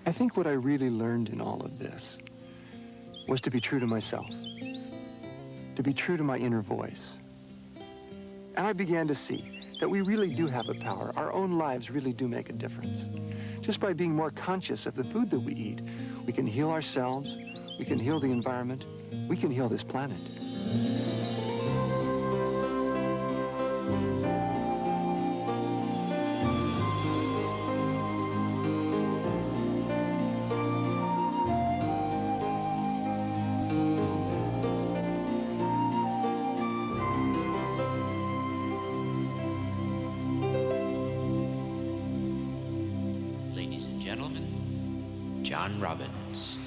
I think what I really learned in all of this was to be true to myself, to be true to my inner voice. And I began to see that we really do have a power. Our own lives really do make a difference. Just by being more conscious of the food that we eat, we can heal ourselves, we can heal the environment, we can heal this planet. Ladies and gentlemen, John Robbins.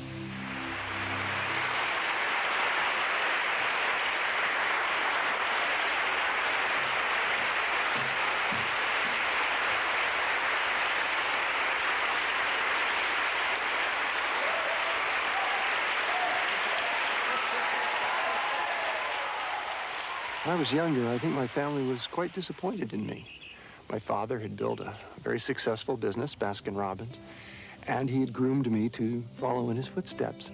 When I was younger, I think my family was quite disappointed in me. My father had built a very successful business, Robbins, and he had groomed me to follow in his footsteps.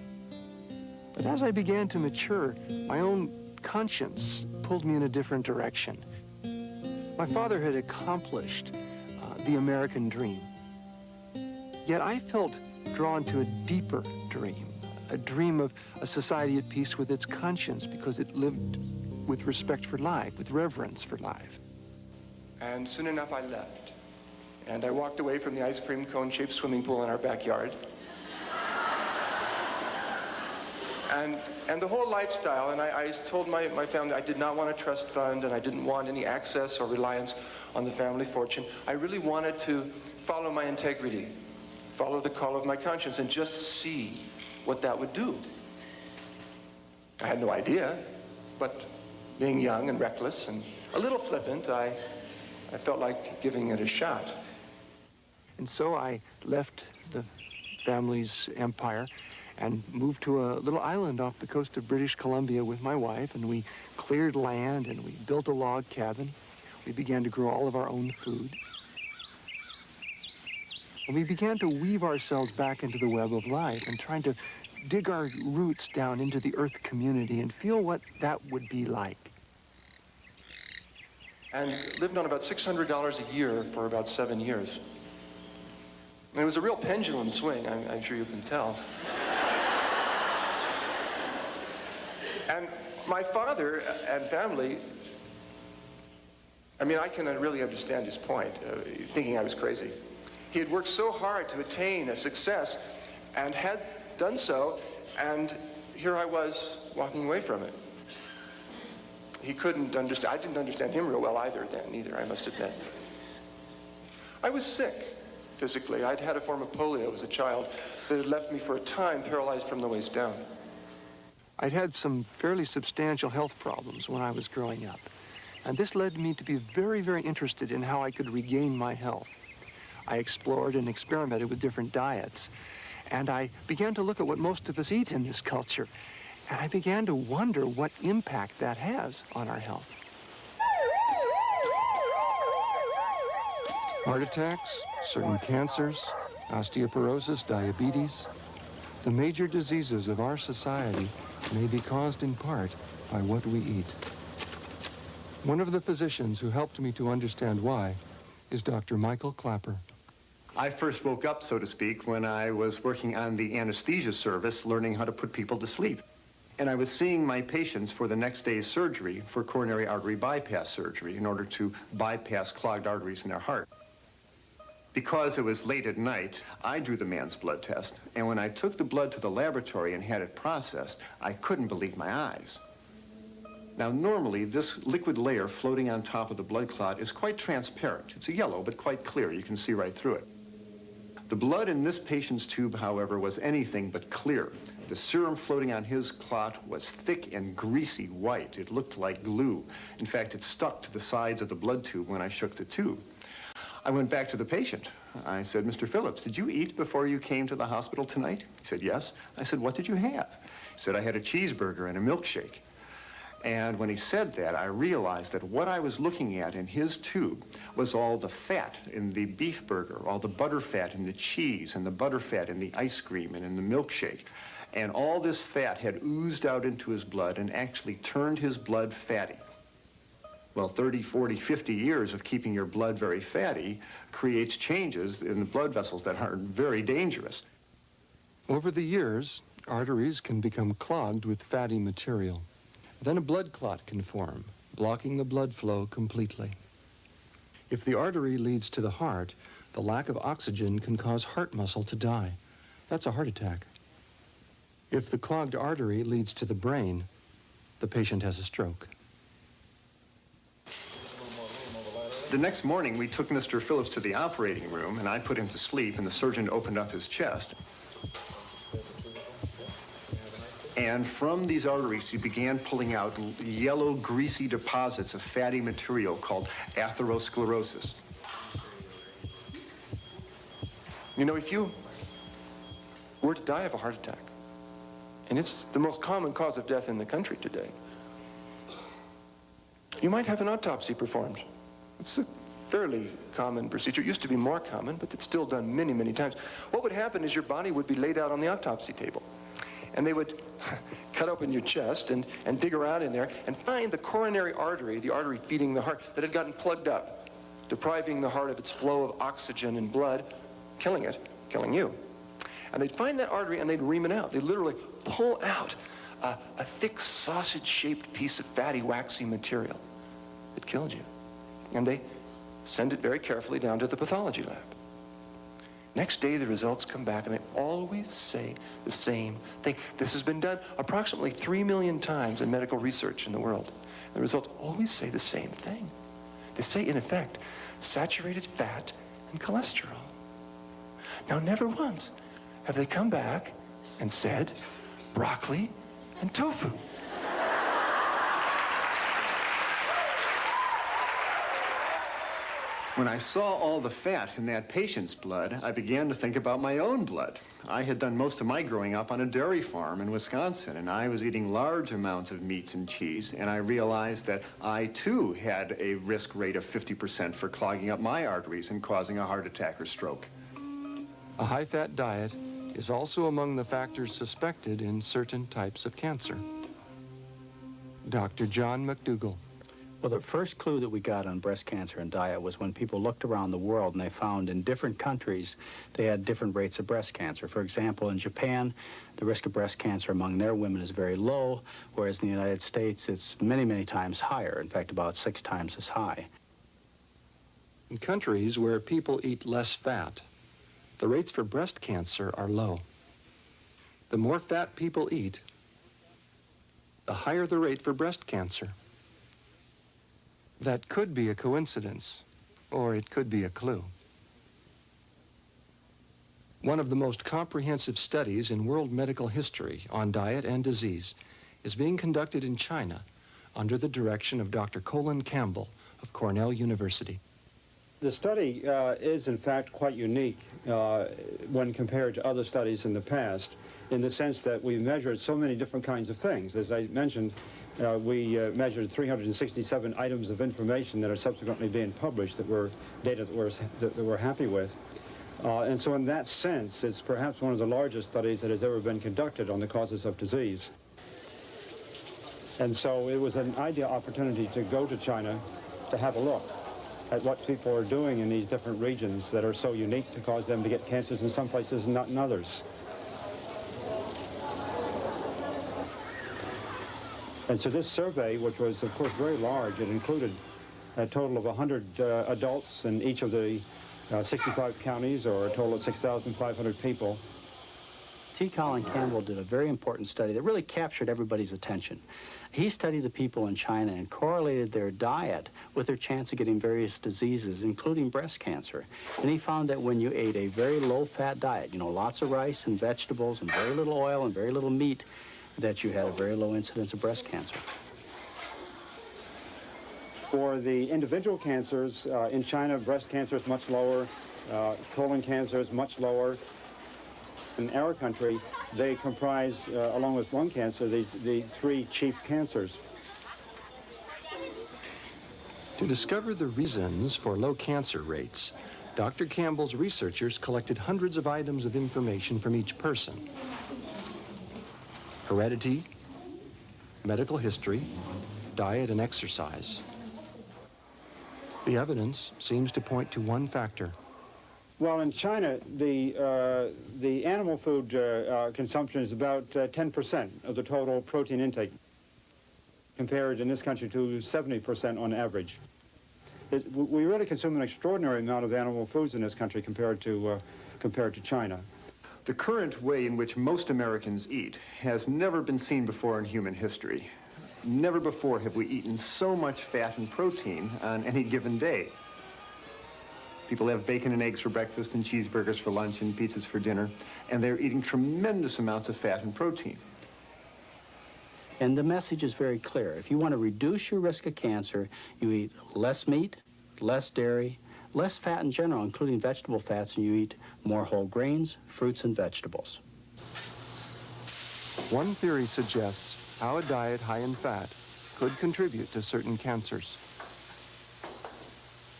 But as I began to mature, my own conscience pulled me in a different direction. My father had accomplished the American dream. Yet I felt drawn to a deeper dream, a dream of a society at peace with its conscience because it lived with respect for life, with reverence for life. And soon enough, I left. And I walked away from the ice cream cone-shaped swimming pool in our backyard. And the whole lifestyle, and I told my family I did not want a trust fund, and I didn't want any access or reliance on the family fortune. I really wanted to follow my integrity, follow the call of my conscience, and just see what that would do. I had no idea, but being young and reckless and a little flippant, I felt like giving it a shot. And so I left the family's empire and moved to a little island off the coast of British Columbia with my wife, and we cleared land and we built a log cabin. We began to grow all of our own food. And we began to weave ourselves back into the web of life and trying to dig our roots down into the earth community and feel what that would be like. And lived on about $600 a year for about 7 years. And it was a real pendulum swing, I'm sure you can tell. And my father and family, I mean, I can really understand his point, thinking I was crazy. He had worked so hard to attain a success and had done so, and here I was walking away from it. He couldn't understand. I didn't understand him real well either, I must admit. I was sick physically. I'd had a form of polio as a child that had left me for a time paralyzed from the waist down. I'd had some fairly substantial health problems when I was growing up, and this led me to be very, very interested in how I could regain my health. I explored and experimented with different diets, and I began to look at what most of us eat in this culture. And I began to wonder what impact that has on our health. Heart attacks, certain cancers, osteoporosis, diabetes. The major diseases of our society may be caused in part by what we eat. One of the physicians who helped me to understand why is Dr. Michael Clapper. I first woke up, so to speak, when I was working on the anesthesia service, learning how to put people to sleep. And I was seeing my patients for the next day's surgery for coronary artery bypass surgery in order to bypass clogged arteries in their heart. Because it was late at night, I drew the man's blood test, and when I took the blood to the laboratory and had it processed, I couldn't believe my eyes. Now, normally, this liquid layer floating on top of the blood clot is quite transparent. It's a yellow, but quite clear. You can see right through it. The blood in this patient's tube, however, was anything but clear. The serum floating on his clot was thick and greasy white. It looked like glue. In fact, it stuck to the sides of the blood tube when I shook the tube. I went back to the patient. I said, "Mr. Phillips, did you eat before you came to the hospital tonight?" He said, "Yes." I said, "What did you have?" He said, "I had a cheeseburger and a milkshake." And when he said that, I realized that what I was looking at in his tube was all the fat in the beef burger, all the butter fat in the cheese, and the butter fat in the ice cream and in the milkshake. And all this fat had oozed out into his blood and actually turned his blood fatty. Well, 30, 40, 50 years of keeping your blood very fatty creates changes in the blood vessels that are very dangerous. Over the years, arteries can become clogged with fatty material. Then a blood clot can form, blocking the blood flow completely. If the artery leads to the heart, the lack of oxygen can cause heart muscle to die. That's a heart attack. If the clogged artery leads to the brain, the patient has a stroke. The next morning, we took Mr. Phillips to the operating room, and I put him to sleep, and the surgeon opened up his chest. And from these arteries, he began pulling out yellow, greasy deposits of fatty material called atherosclerosis. You know, if you were to die of a heart attack, and it's the most common cause of death in the country today, you might have an autopsy performed. It's a fairly common procedure. It used to be more common, but it's still done many, many times. What would happen is your body would be laid out on the autopsy table. And they would cut open your chest and dig around in there and find the coronary artery, the artery feeding the heart, that had gotten plugged up, depriving the heart of its flow of oxygen and blood, killing it, killing you. And they'd find that artery and they'd ream it out. They'd literally pull out a thick sausage-shaped piece of fatty, waxy material that killed you. And they send it very carefully down to the pathology lab. Next day, the results come back, and they always say the same thing. This has been done approximately 3 million times in medical research in the world. And the results always say the same thing. They say, in effect, saturated fat and cholesterol. Now, never once have they come back and said broccoli and tofu. When I saw all the fat in that patient's blood, I began to think about my own blood. I had done most of my growing up on a dairy farm in Wisconsin, and I was eating large amounts of meats and cheese, and I realized that I, too, had a risk rate of 50% for clogging up my arteries and causing a heart attack or stroke. A high-fat diet is also among the factors suspected in certain types of cancer. Dr. John McDougall. Well, the first clue that we got on breast cancer and diet was when people looked around the world and they found in different countries they had different rates of breast cancer. For example, in Japan, the risk of breast cancer among their women is very low, whereas in the United States it's many, many times higher, in fact about 6 times as high. In countries where people eat less fat, the rates for breast cancer are low. The more fat people eat, the higher the rate for breast cancer. That could be a coincidence, or it could be a clue. One of the most comprehensive studies in world medical history on diet and disease is being conducted in China under the direction of Dr. Colin Campbell of Cornell University. The study is, in fact, quite unique when compared to other studies in the past, in the sense that we measured so many different kinds of things. As I mentioned, we measured 367 items of information that are subsequently being published that were data that we're happy with. And so in that sense, it's perhaps one of the largest studies that has ever been conducted on the causes of disease. And so it was an ideal opportunity to go to China to have a look at what people are doing in these different regions that are so unique to cause them to get cancers in some places and not in others. And so this survey, which was, of course, very large, it included a total of 100 adults in each of the 65 counties, or a total of 6,500 people. T. Colin Campbell did a very important study that really captured everybody's attention. He studied the people in China and correlated their diet with their chance of getting various diseases, including breast cancer. And he found that when you ate a very low-fat diet, you know, lots of rice and vegetables and very little oil and very little meat, that you had a very low incidence of breast cancer. For the individual cancers, in China, breast cancer is much lower, colon cancer is much lower. In our country, they comprise, along with lung cancer, the 3 chief cancers. To discover the reasons for low cancer rates, Dr. Campbell's researchers collected hundreds of items of information from each person. Heredity, medical history, diet and exercise. The evidence seems to point to one factor. Well, in China, the animal food consumption is about 10% of the total protein intake, compared in this country to 70% on average. We really consume an extraordinary amount of animal foods in this country compared to China. The current way in which most Americans eat has never been seen before in human history. Never before have we eaten so much fat and protein on any given day. People have bacon and eggs for breakfast and cheeseburgers for lunch and pizzas for dinner, and they're eating tremendous amounts of fat and protein. And the message is very clear. If you want to reduce your risk of cancer, you eat less meat, less dairy, less fat in general, including vegetable fats, and you eat more whole grains, fruits, and vegetables. One theory suggests how a diet high in fat could contribute to certain cancers.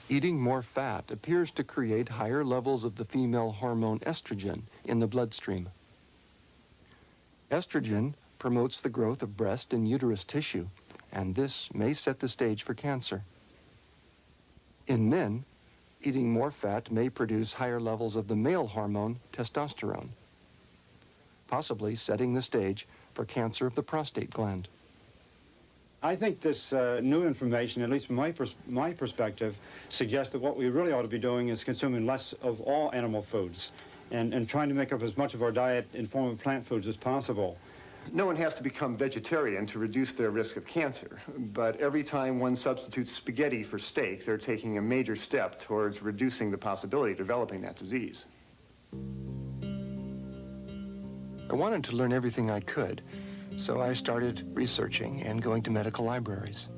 Eating more fat appears to create higher levels of the female hormone estrogen in the bloodstream. Estrogen promotes the growth of breast and uterus tissue, and this may set the stage for cancer. In men, eating more fat may produce higher levels of the male hormone testosterone, possibly setting the stage for cancer of the prostate gland. I think this new information, at least from my perspective, suggests that what we really ought to be doing is consuming less of all animal foods and trying to make up as much of our diet in form of plant foods as possible. No one has to become vegetarian to reduce their risk of cancer, but every time one substitutes spaghetti for steak, they're taking a major step towards reducing the possibility of developing that disease. I wanted to learn everything I could, so I started researching and going to medical libraries.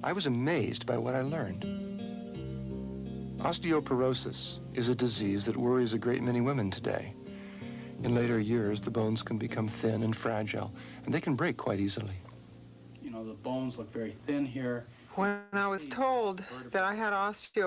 I was amazed by what I learned. Osteoporosis is a disease that worries a great many women today. In later years, the bones can become thin and fragile, and they can break quite easily. You know, the bones look very thin here. When I was told that I had osteoporosis,